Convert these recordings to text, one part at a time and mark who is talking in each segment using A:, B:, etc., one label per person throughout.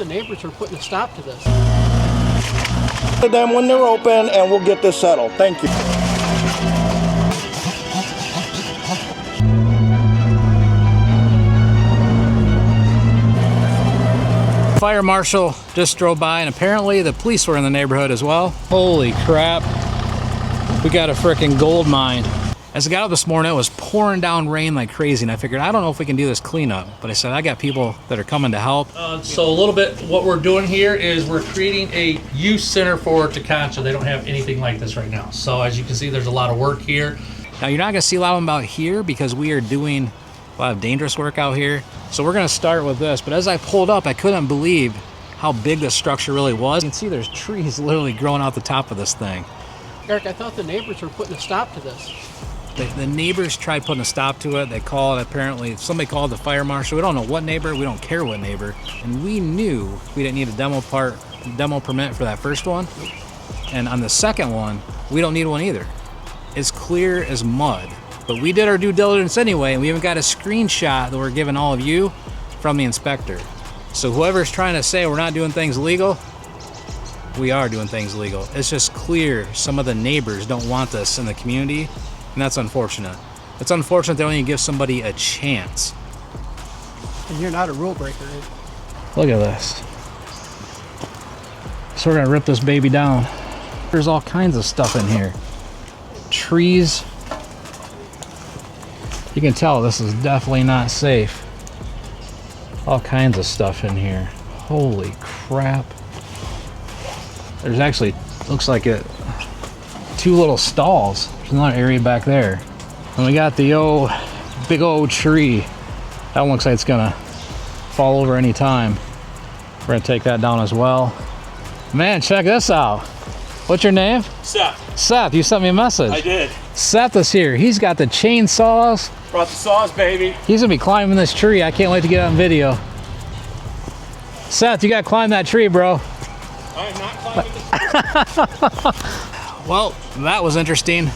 A: The neighbors are putting a stop to this.
B: Them when they're open, and we'll get this settled. Thank you.
C: Fire marshal just drove by, and apparently the police were in the neighborhood as well. Holy crap. We got a freaking gold mine. As I got up this morning, it was pouring down rain like crazy, and I figured, I don't know if we can do this cleanup, but I said, I got people that are coming to help.
D: So a little bit, what we're doing here is we're creating a youth center for Teconcha. They don't have anything like this right now. So as you can see, there's a lot of work here.
C: Now you're not gonna see a lot of them out here because we are doing a lot of dangerous work out here. So we're gonna start with this, but as I pulled up, I couldn't believe how big this structure really was. You can see there's trees literally growing out the top of this thing.
A: Eric, I thought the neighbors were putting a stop to this.
C: The neighbors tried putting a stop to it. They called, apparently, somebody called the fire marshal. We don't know what neighbor, we don't care what neighbor. And we knew we didn't need a demo permit for that first one. And on the second one, we don't need one either. It's clear as mud. But we did our due diligence anyway, and we even got a screenshot that we're giving all of you from the inspector. So whoever's trying to say we're not doing things legal, we are doing things legal. It's just clear some of the neighbors don't want this in the community. And that's unfortunate. It's unfortunate they only give somebody a chance.
A: And you're not a rule breaker, right?
C: Look at this. So we're gonna rip this baby down. There's all kinds of stuff in here. Trees. You can tell this is definitely not safe. All kinds of stuff in here. Holy crap. There's actually, looks like it, two little stalls. There's another area back there. And we got the big old tree. That one looks like it's gonna fall over any time. We're gonna take that down as well. Man, check this out. What's your name?
B: Seth.
C: Seth, you sent me a message.
B: I did.
C: Seth is here. He's got the chainsaws.
B: Brought the saws, baby.
C: He's gonna be climbing this tree. I can't wait to get on video. Seth, you gotta climb that tree, bro.
B: I am not climbing this.
C: Well, that was interesting.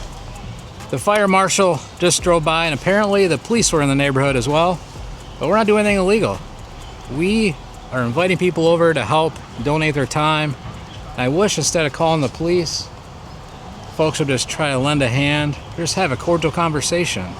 C: The fire marshal just drove by, and apparently the police were in the neighborhood as well. But we're not doing anything illegal. We are inviting people over to help donate their time. And I wish instead of calling the police, folks would just try to lend a hand, just have a cordial conversation.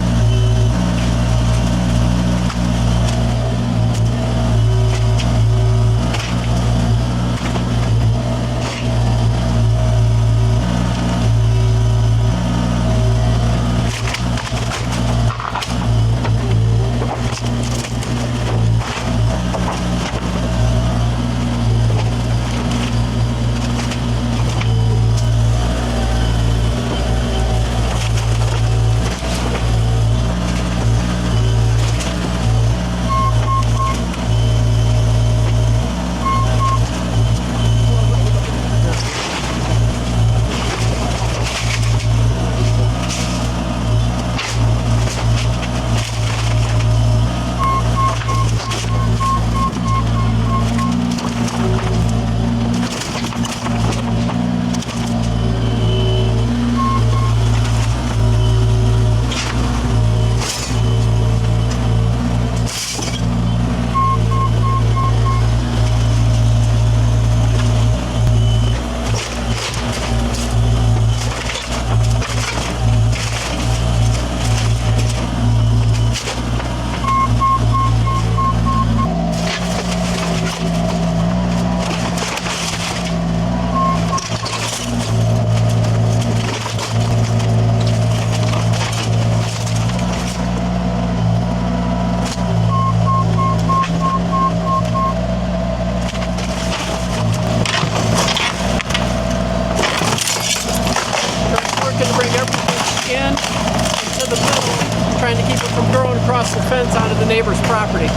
A: Trying to keep it from growing across the fence onto the neighbor's property.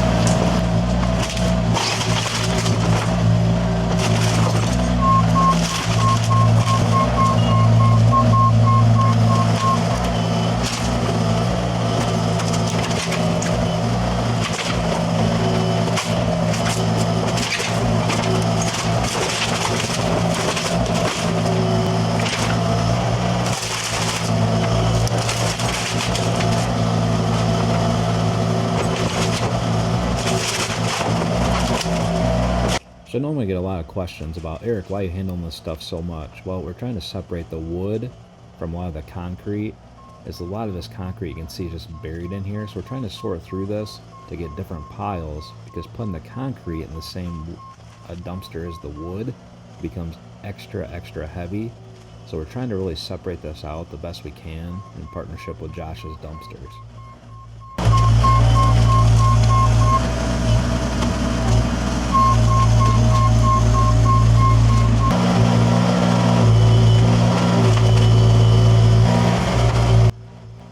C: normally get a lot of questions about, Eric, why are you handling this stuff so much? Well, we're trying to separate the wood from a lot of the concrete. As a lot of this concrete you can see is just buried in here, so we're trying to sort through this to get different piles, because putting the concrete in the same dumpster as the wood becomes extra heavy. So we're trying to really separate this out the best we can in partnership with Josh's dumpsters.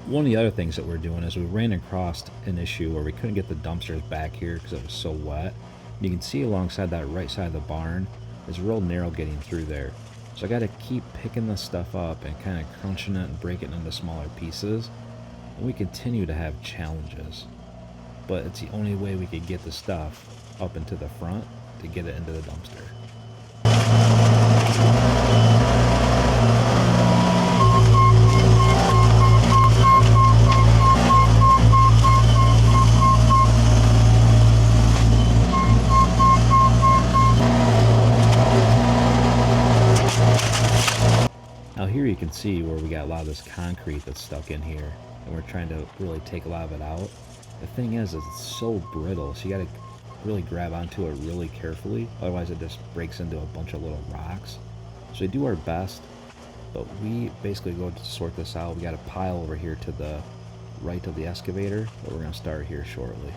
C: One of the other things that we're doing is we ran across an issue where we couldn't get the dumpsters back here because it was so wet. You can see alongside that right side of the barn, it's real narrow getting through there. So I got to keep picking this stuff up and kind of crunching it and breaking it into smaller pieces. And we continue to have challenges. But it's the only way we could get the stuff up into the front to get it into the dumpster. Now here you can see where we got a lot of this concrete that's stuck in here, and we're trying to really take a lot of it out. The thing is it's so brittle, so you got to really grab onto it really carefully, otherwise it just breaks into a bunch of little rocks. So we do our best, but we basically go to sort this out. We got a pile over here to the right of the excavator, but we're going to start here shortly.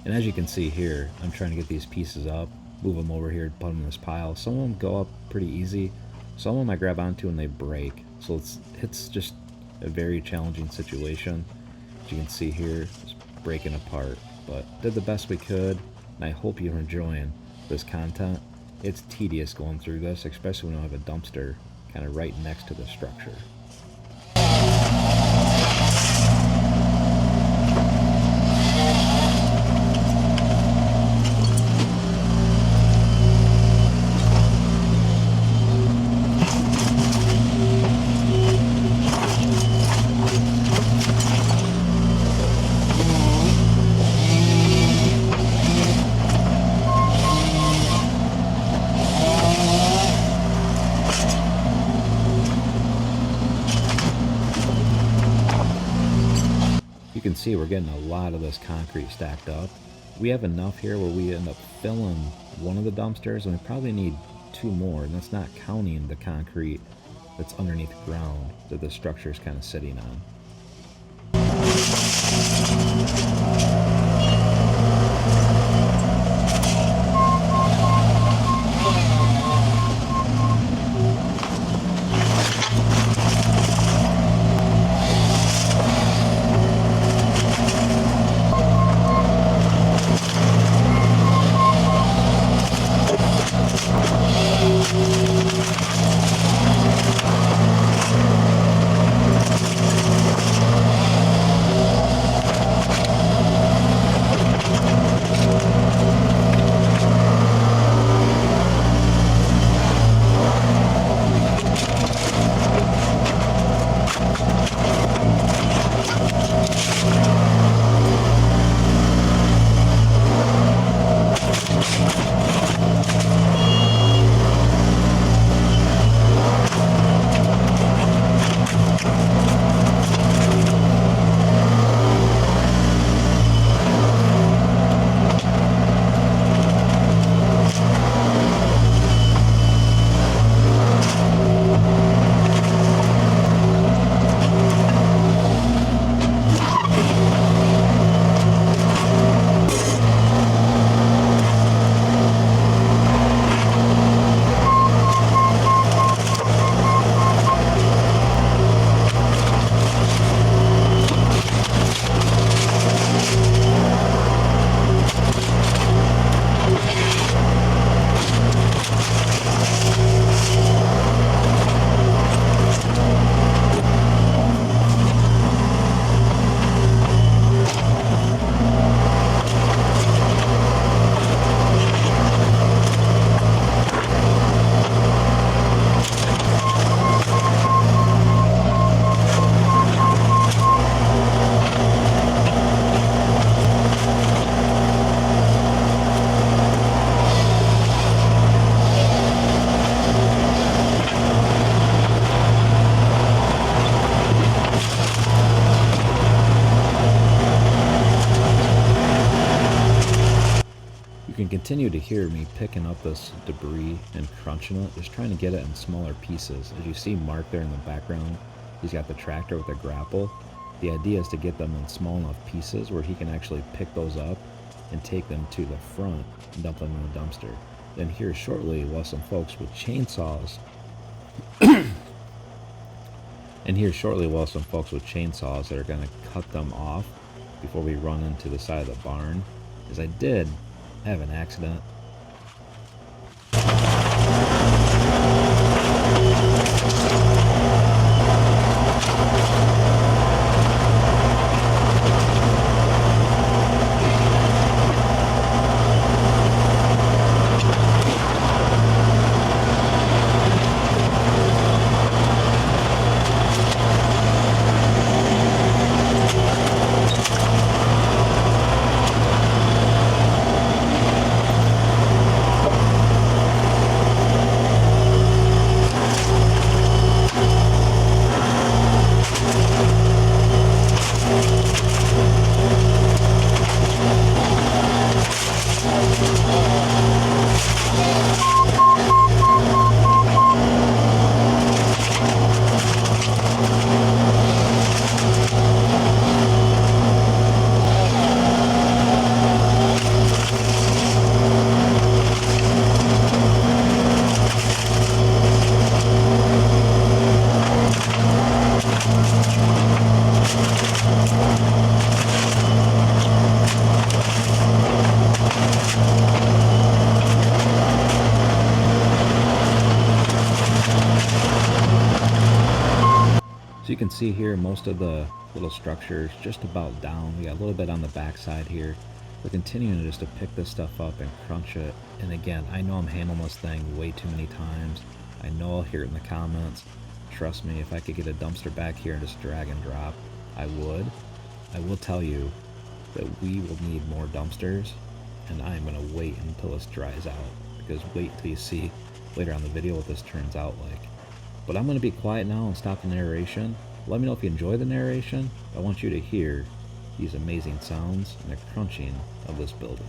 C: And as you can see here, I'm trying to get these pieces up, move them over here, put them in this pile. Some of them go up pretty easy. Some of them I grab onto and they break. So it's just a very challenging situation. As you can see here, it's breaking apart. But did the best we could, and I hope you're enjoying this content. It's tedious going through this, especially when you have a dumpster kind of right next to the structure. You can see we're getting a lot of this concrete stacked up. We have enough here where we end up filling one of the dumpsters, and we probably need 2 more, and that's not counting the concrete that's underneath the ground that the structure is kind of sitting on.
E: continue to hear me picking up this debris and crunching it, just trying to get it in smaller pieces. As you see Mark there in the background, he's got the tractor with a grapple. The idea is to get them in small enough pieces where he can actually pick those up and take them to the front and dump them in the dumpster. Then here shortly, while some folks with chainsaws that are going to cut them off before we run into the side of the barn, as I did have an accident. So you can see here most of the little structures just about down. We got a little bit on the back side here. We're continuing just to pick this stuff up and crunch it. And again, I know I'm handling this thing way too many times. I know I'll hear it in the comments. Trust me, if I could get a dumpster back here and just drag and drop, I would. I will tell you that we will need more dumpsters, and I'm going to wait until this dries out, because wait till you see later on the video what this turns out like. But I'm going to be quiet now and stop the narration. Let me know if you enjoy the narration. I want you to hear these amazing sounds and the crunching of this building.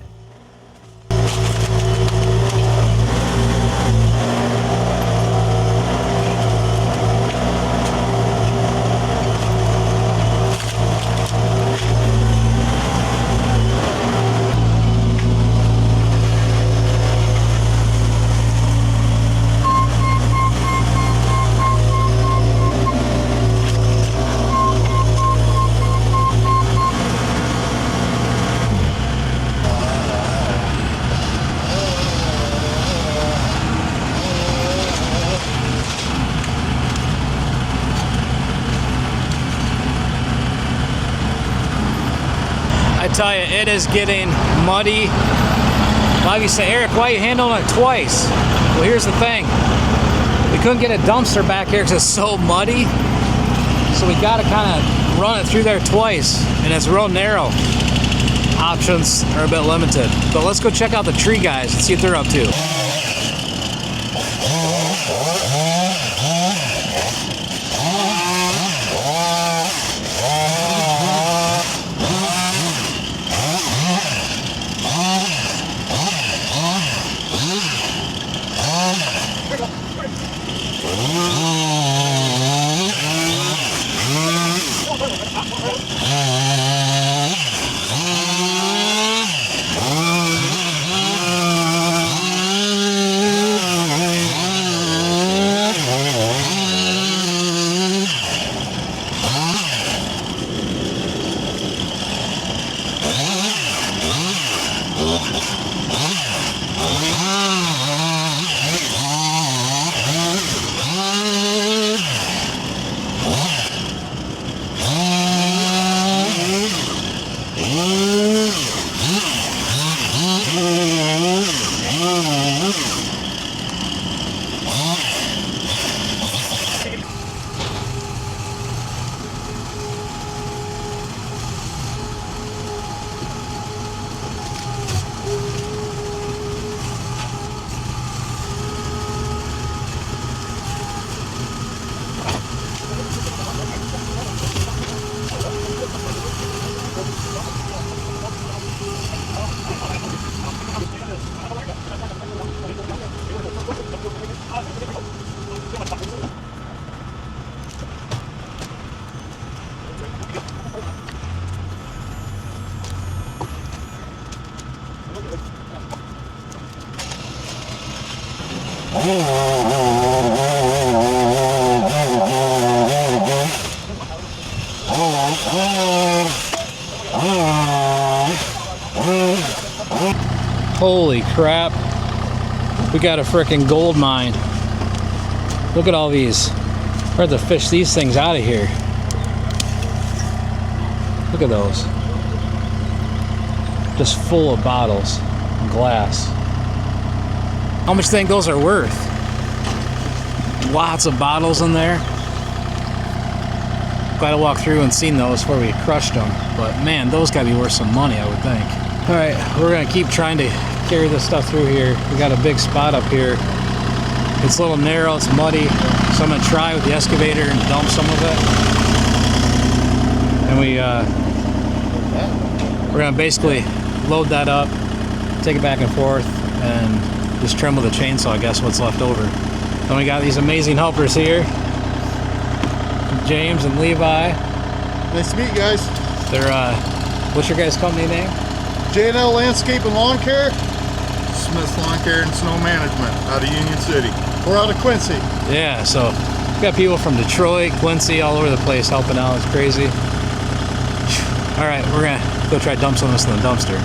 C: I tell you, it is getting muddy. A lot of you say, Eric, why are you handling it twice? Well, here's the thing. We couldn't get a dumpster back here because it's so muddy. So we got to kind of run it through there twice, and it's real narrow. Options are a bit limited. But let's go check out the tree guys and see what they're up to. Holy crap. We got a freaking gold mine. Look at all these. We're going to fish these things out of here. Look at those. Just full of bottles and glass. How much do you think those are worth? Lots of bottles in there. Glad I walked through and seen those before we crushed them. But man, those gotta be worth some money, I would think. All right, we're gonna keep trying to carry this stuff through here. We got a big spot up here. It's a little narrow, it's muddy. So I'm gonna try with the excavator and dump some of it. And we're gonna basically load that up, take it back and forth, and just trim with a chainsaw, I guess, what's left over. Then we got these amazing helpers here. James and Levi.
B: Nice to meet you guys.
C: They're, what's your guys' company name?
B: J&L Landscape and Lawn Care. Smith's Lawn Care and Snow Management out of Union City. We're out of Quincy.
C: Yeah, so we got people from Detroit, Quincy, all over the place helping out. It's crazy. All right, we're gonna go try to dump some of this in the dumpster.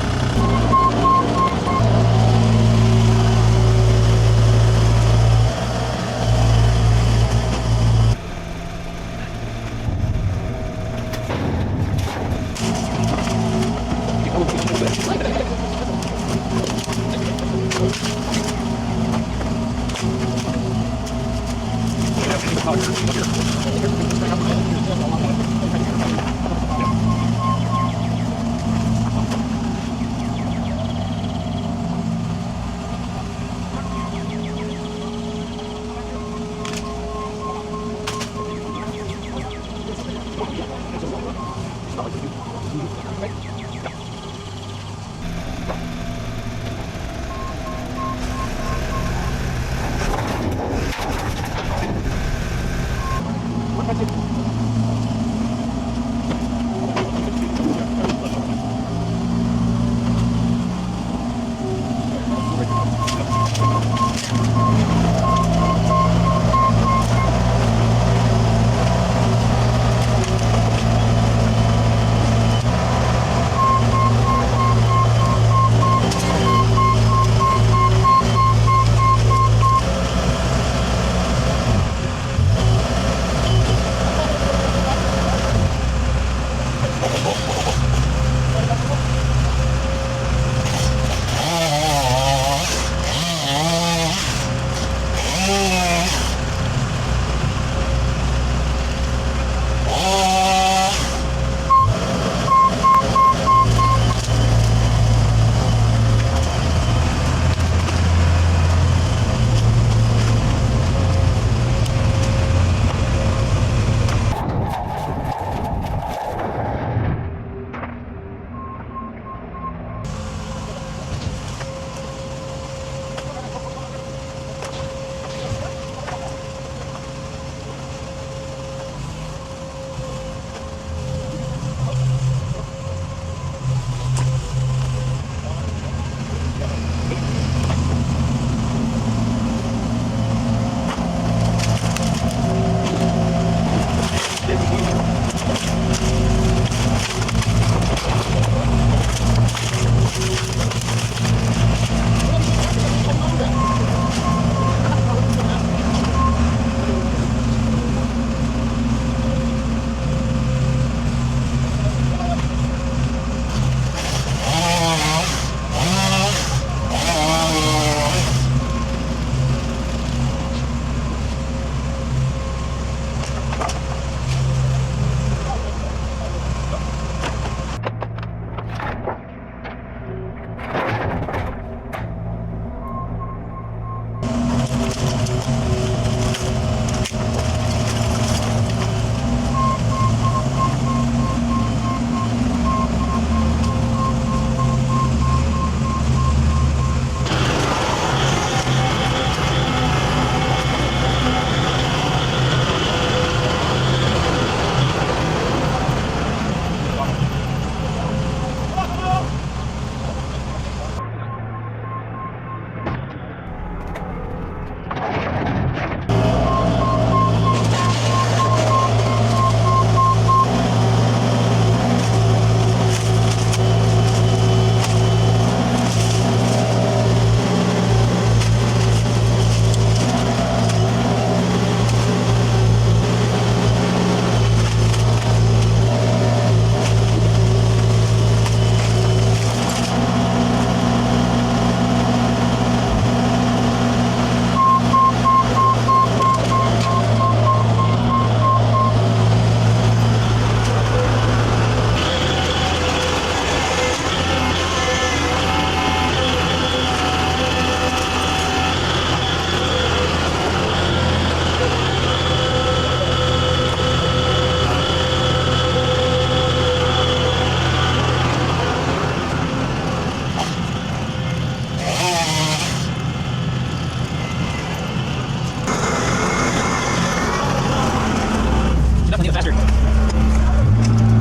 C: here.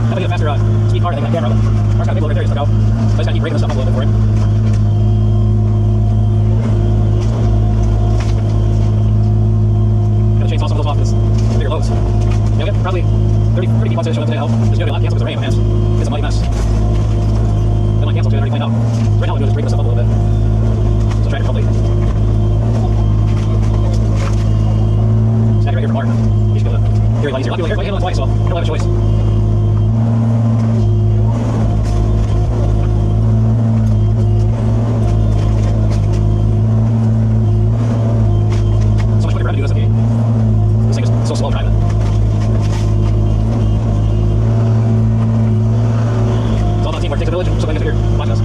C: Definitely get a faster speed car than that camera. Car's got a big load right there, just look out. So I just gotta keep breaking this stuff up a little bit for him. Gotta chainsaw some of those off this bigger loads. You'll get probably 30 feet once it shows up today to help. Just gonna be a lot cancel because of rain, my hands. It's a muddy mess. Then I cancel too, and already cleaned out. So right now I'm doing is breaking this stuff up a little bit. So try to complete. Stack it right here for Mark. You should be able to carry a lot easier. A lot of people handle it twice, so you don't have a choice. So much quicker for him to do this than me. This thing is so slow driving. It's all about teamwork. It takes a village and something gets bigger. Watch this.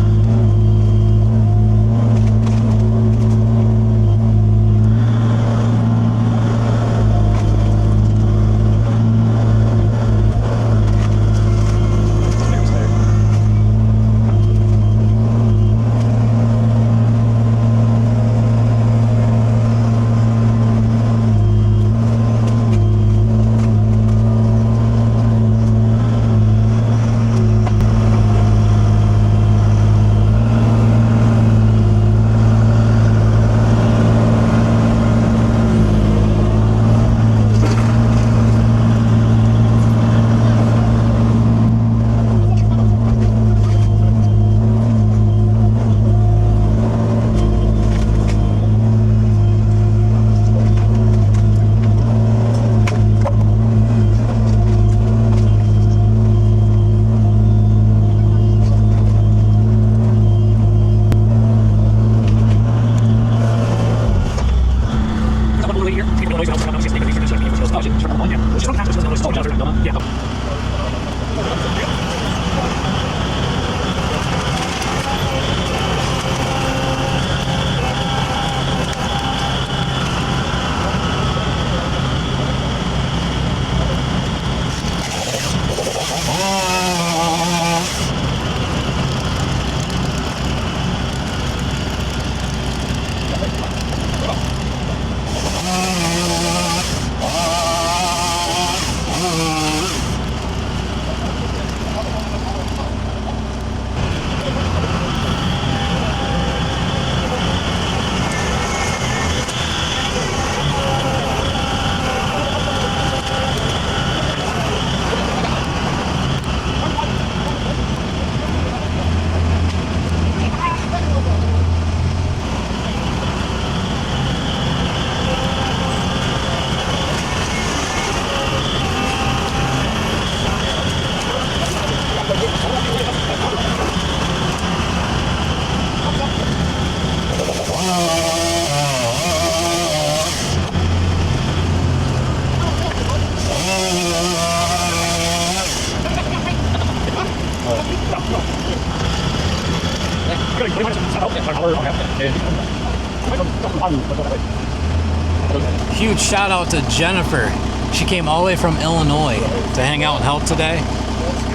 C: Huge shout out to Jennifer. She came all the way from Illinois to hang out and help today.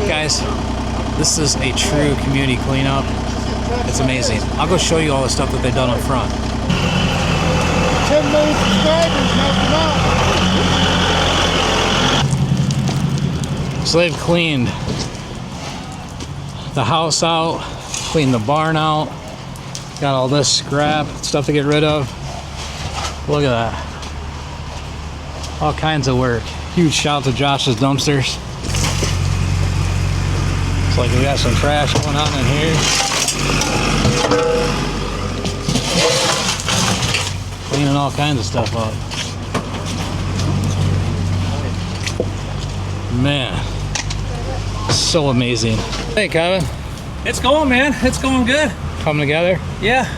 C: Guys, this is a true community cleanup. It's amazing. I'll go show you all the stuff that they've done up front.
B: 10 million subscribers, help them out.
C: So they've cleaned the house out, cleaned the barn out, got all this scrap, stuff to get rid of. Look at that. All kinds of work. Huge shout to Josh's dumpsters. It's like we got some trash going on in here. Cleaning all kinds of stuff up. Man, so amazing. Hey, Kevin.
D: It's going, man. It's going good.
C: Coming together?
D: Yeah,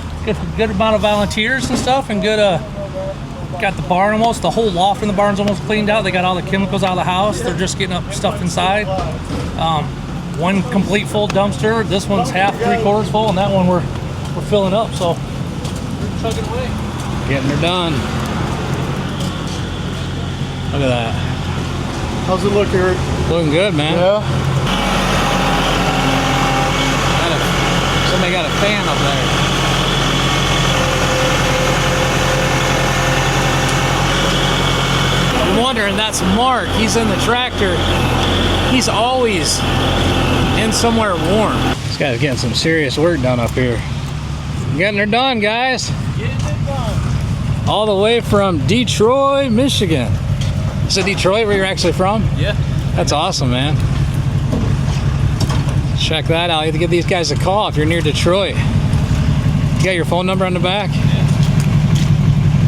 D: good amount of volunteers and stuff, and good. Got the barn almost, the whole loft in the barn's almost cleaned out. They got all the chemicals out of the house. They're just getting up stuff inside. One complete full dumpster. This one's half, 3/4 full, and that one we're filling up. So we're chugging away.
C: Getting her done. Look at that.
B: How's it look, Eric?
C: Looking good, man.
B: Yeah.
C: Somebody got a fan up there. I'm wondering, that's Mark. He's in the tractor. He's always in somewhere warm. This guy's getting some serious work done up here. Getting her done, guys.
A: Getting it done.
C: All the way from Detroit, Michigan. Is it Detroit where you're actually from?
A: Yeah.
C: That's awesome, man. Check that out. You have to give these guys a call if you're near Detroit. You got your phone number on the back? Yeah.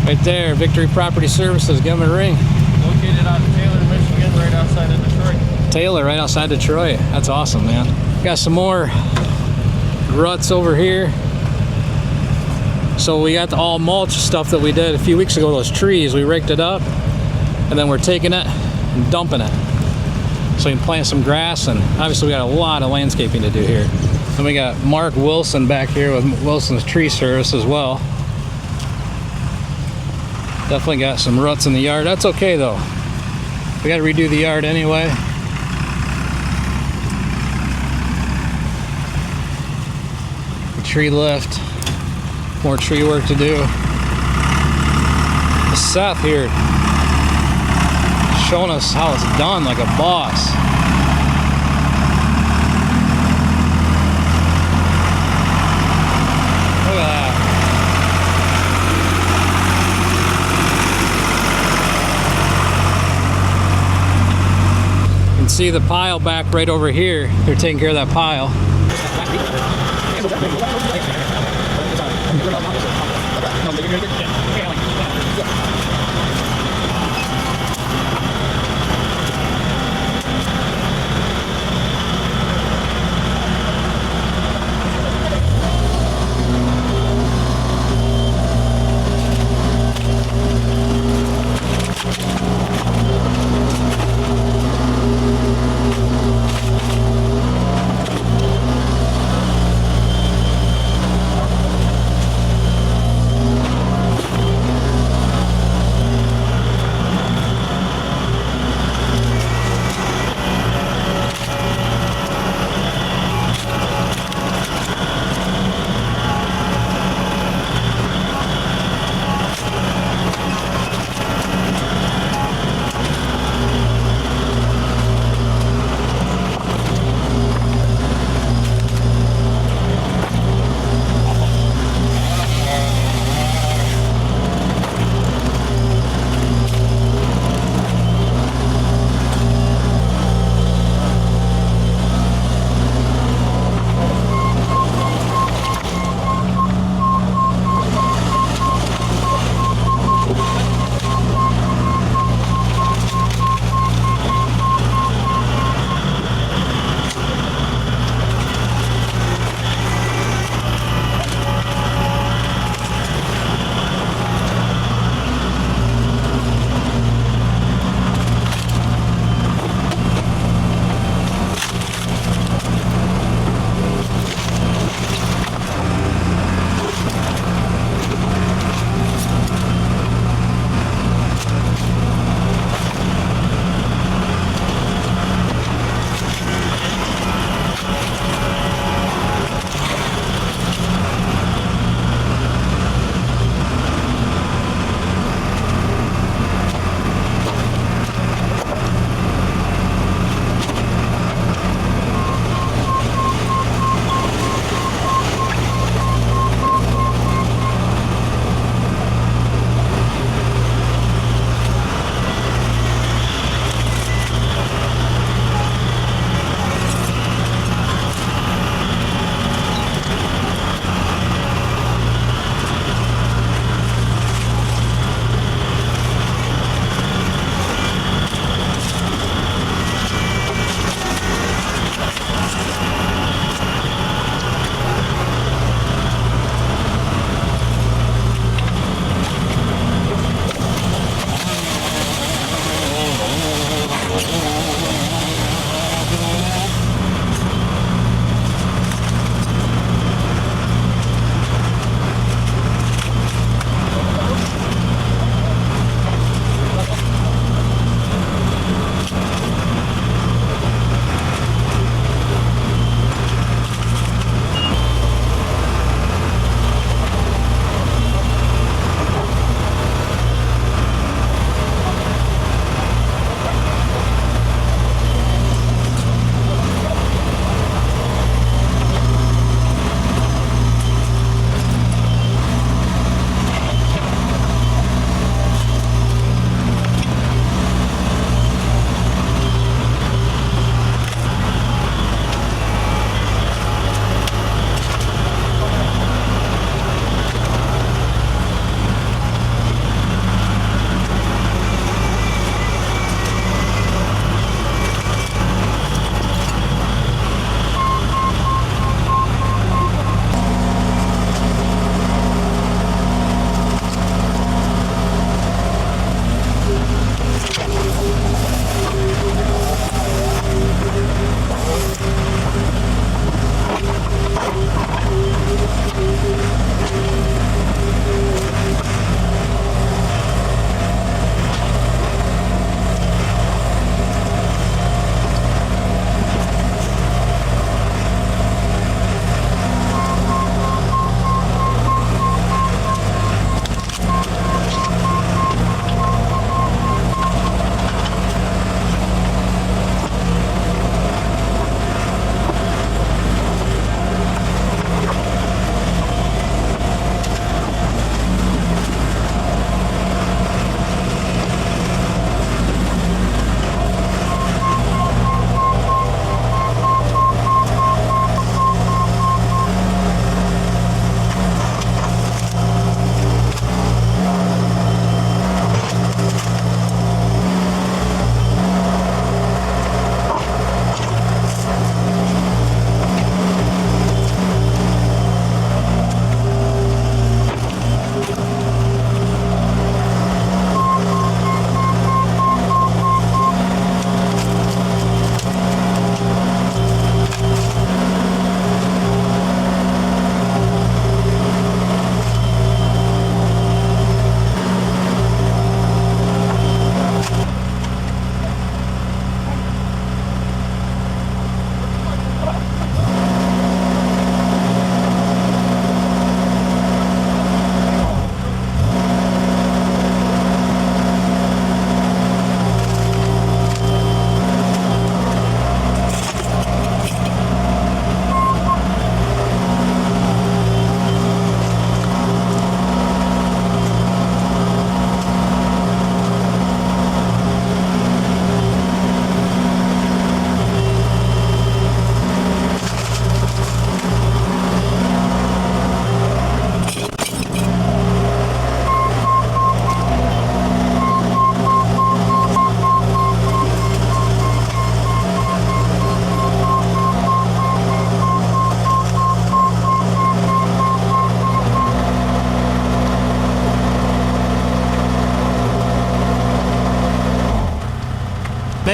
C: Right there, Victory Property Services. Give them a ring.
A: Located out of Taylor, Michigan, right outside of Detroit.
C: Taylor, right outside Detroit. That's awesome, man. Got some more ruts over here. So we got the all mulch stuff that we did a few weeks ago, those trees. We raked it up, and then we're taking it and dumping it. So we can plant some grass, and obviously we got a lot of landscaping to do here. Then we got Mark Wilson back here with Wilson's Tree Service as well. Definitely got some ruts in the yard. That's okay though. We got to redo the yard anyway. The tree lift. More tree work to do. Seth here showing us how it's done like a boss. Look at that. You can see the pile back right over here. They're taking care of that pile.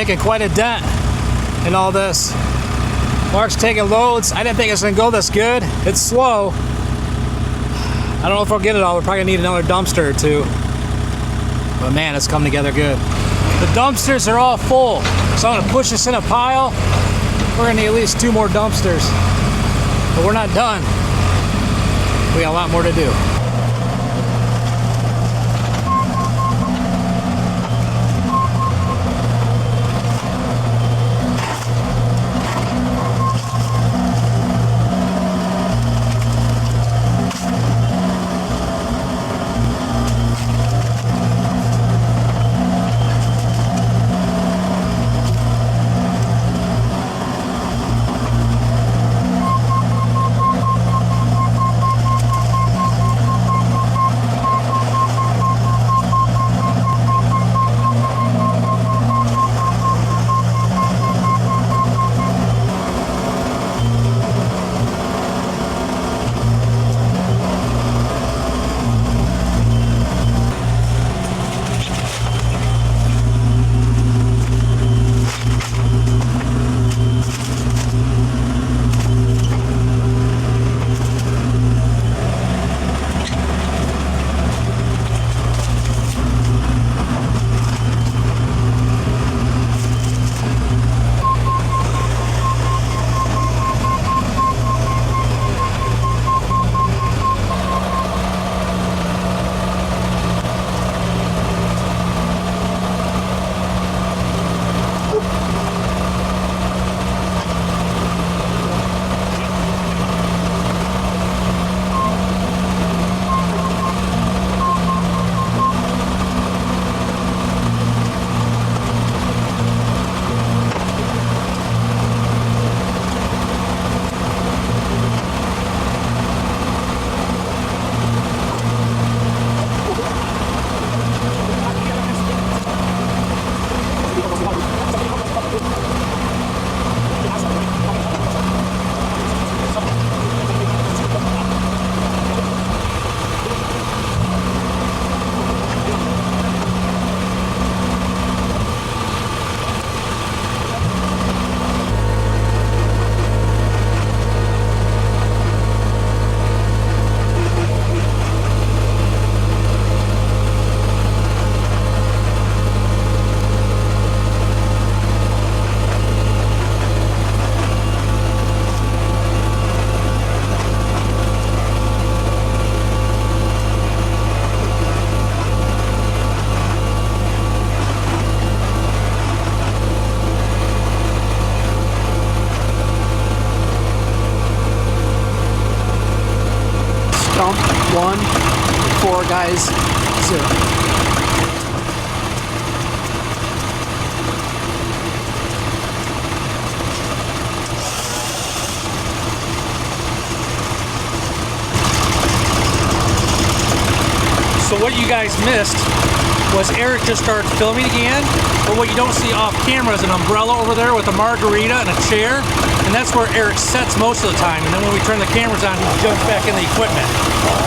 C: making quite a dent in all this. Mark's taking loads. I didn't think it was gonna go this good. It's slow. I don't know if we'll get it all. We're probably gonna need another dumpster or two. But man, it's come together good. The dumpsters are all full. So I'm gonna push this in a pile. We're gonna need at least 2 more dumpsters. But we're not done. We got a lot more to do.
A: Dump 1, 4 guys, 0.
D: So what you guys missed was Eric just started filming again, but what you don't see off camera is an umbrella over there with a margarita and a chair, and that's where Eric sets most of the time, and then when we turn the cameras on, he jumps back in the equipment.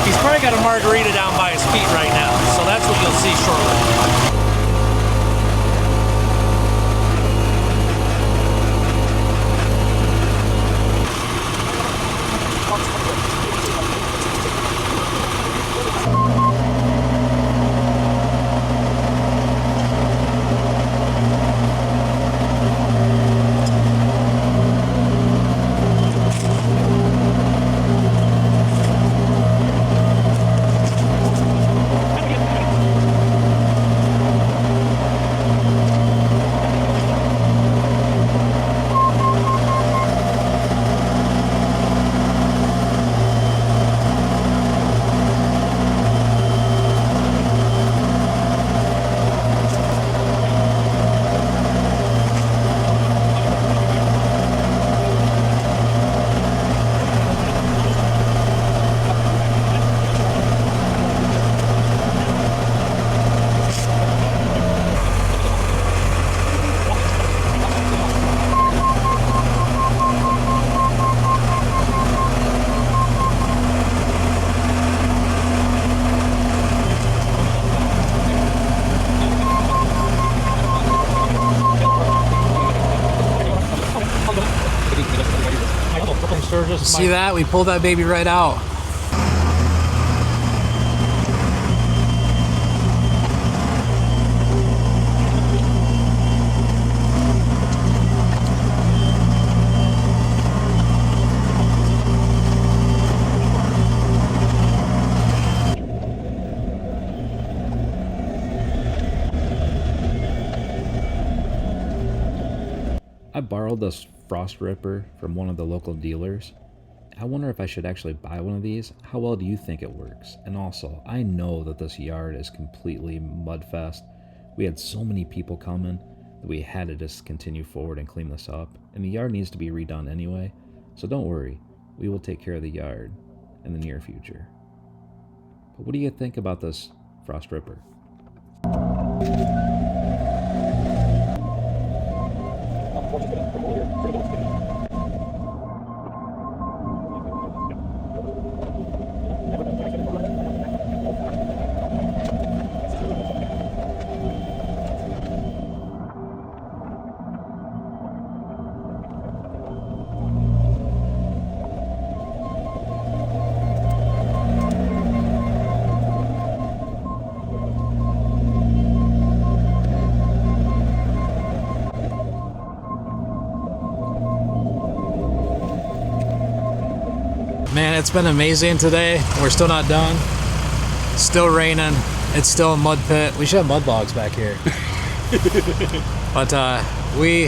D: He's probably got a margarita down by his feet right now, so that's what you'll see shortly. So we're just
C: See that? We pulled that baby right out.
E: I borrowed this frost ripper from one of the local dealers. I wonder if I should actually buy one of these. How well do you think it works? And also, I know that this yard is completely mudfest. We had so many people coming that we had to just continue forward and clean this up. And the yard needs to be redone anyway, so don't worry. We will take care of the yard in the near future. But what do you think about this frost ripper?
C: Man, it's been amazing today. We're still not done. It's still raining. It's still a mud pit. We should have mud bogs back here. But we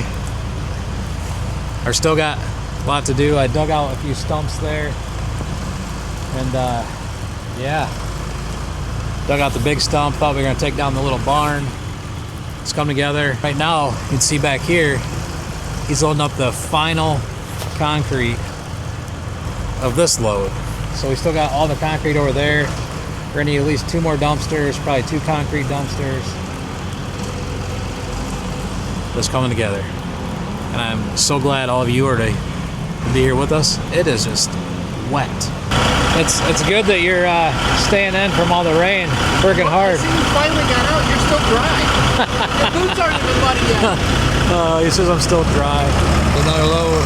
C: are still got a lot to do. I dug out a few stumps there. And yeah, dug out the big stump. Thought we were gonna take down the little barn. It's come together. Right now, you can see back here, he's loading up the final concrete of this load. So we still got all the concrete over there. We're gonna need at least 2 more dumpsters, probably 2 concrete dumpsters. Just coming together. And I'm so glad all of you are to be here with us. It is just wet. It's good that you're staying in from all the rain, working hard.
A: I see you finally got out. You're still dry. The boots aren't even muddy yet.
C: He says I'm still dry. Another load.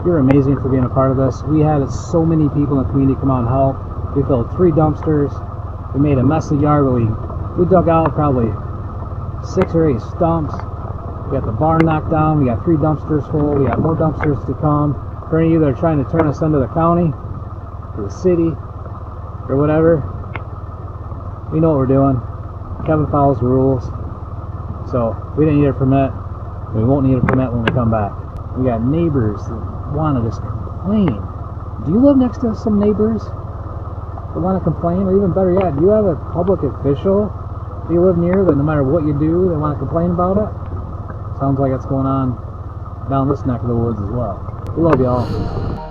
C: You're amazing for being a part of this. We had so many people in the community come out and help. We filled 3 dumpsters. We made a mess of the yard, but we dug out probably 6 or 8 stumps. We got the barn knocked down. We got 3 dumpsters full. We got more dumpsters to come. For any of you that are trying to turn us into the county, or the city, or whatever, we know what we're doing. Kevin follows the rules. So we didn't need a permit. We won't need a permit when we come back. We got neighbors that want to just complain. Do you live next to some neighbors that want to complain? Or even better yet, do you have a public official that you live near that no matter what you do, they want to complain about it? Sounds like it's going on down this neck of the woods as well. We love y'all.